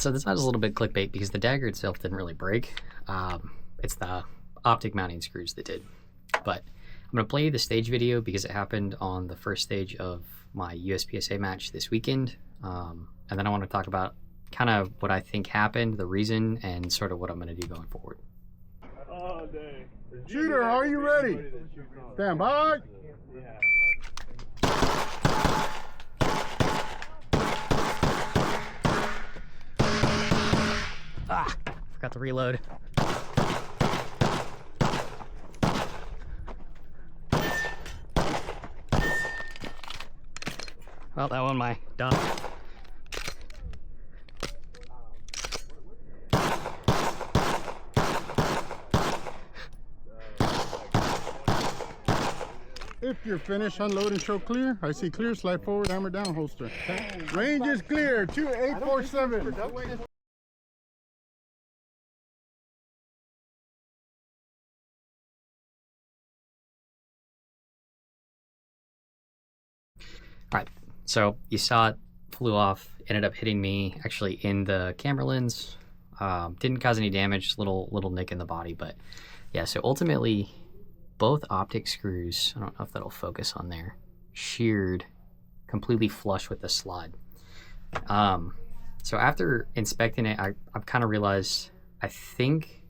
So this is a little bit clickbait because the dagger itself didn't really break. It's the optic mounting screws that did. But I'm going to play you the stage video because it happened on the first stage of my USPSA match this weekend. And then I want to talk about kind of what I think happened, the reason, and sort of what I'm going to do going forward. Shooter, are you ready? Stand by. Forgot to reload. Well, that one my done. If you're finished, unload and show clear. I see clear, slide forward, hammer down, holster. Range is clear, 2847. All right, so you saw it flew off, ended up hitting me actually in the camera lens. Didn't cause any damage, little nick in the body, but yeah, so ultimately both optic screws, I don't know if that'll focus on there, sheared completely flush with the slide. So after inspecting it, I've kind of realized, I think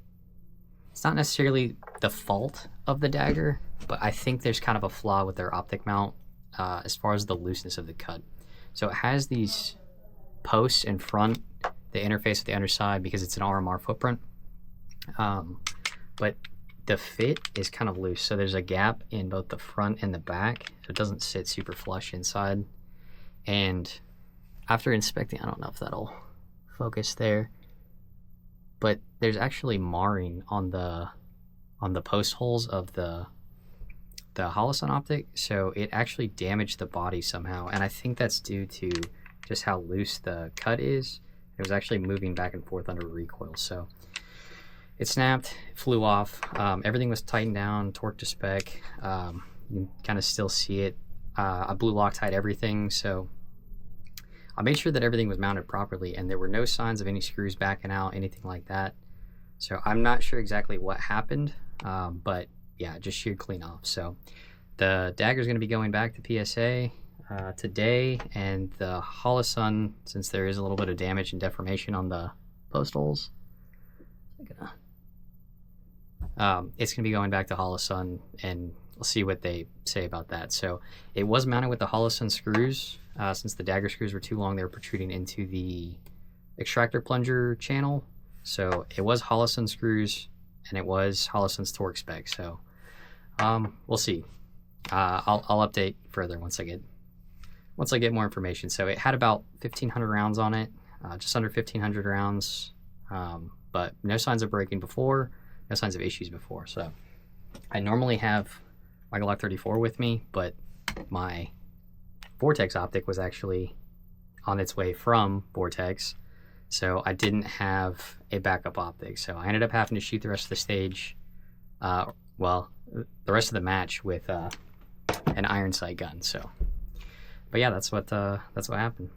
it's not necessarily the fault of the dagger, but I think there's kind of a flaw with their optic mount as far as the looseness of the cut. So it has these posts in front, the interface with the underside because it's an RMR footprint, but the fit is kind of loose. So there's a gap in both the front and the back, so it doesn't sit super flush inside. And after inspecting, I don't know if that'll focus there, but there's actually marring on the post holes of the Holosun optic, so it actually damaged the body somehow, and I think that's due to just how loose the cut is. It was actually moving back and forth under recoil, so it snapped, flew off. Everything was tightened down, torqued to spec. You can kind of still see it. I blew Loctite everything, so I made sure that everything was mounted properly, and there were no signs of any screws backing out, anything like that. So I'm not sure exactly what happened, but yeah, just sheared clean off. So the dagger is going to be going back to PSA today, and the Holosun, since there is a little bit of damage and deformation on the post holes, it's going to be going back to Holosun, and we'll see what they say about that. So it was mounted with the Holosun screws. Since the dagger screws were too long, they were protruding into the extractor plunger channel. So it was Holosun screws, and it was Holosun's torque spec. So we'll see. I'll update further once I get more information. So it had about 1,500 rounds on it, just under 1,500 rounds, but no signs of breaking before, no signs of issues before. So I normally have my Glock 34 with me, but my Vortex optic was actually on its way from Vortex, so I didn't have a backup optic. So I ended up having to shoot the rest of the stage, well, the rest of the match with an iron sight gun. So, but yeah, that's what happened.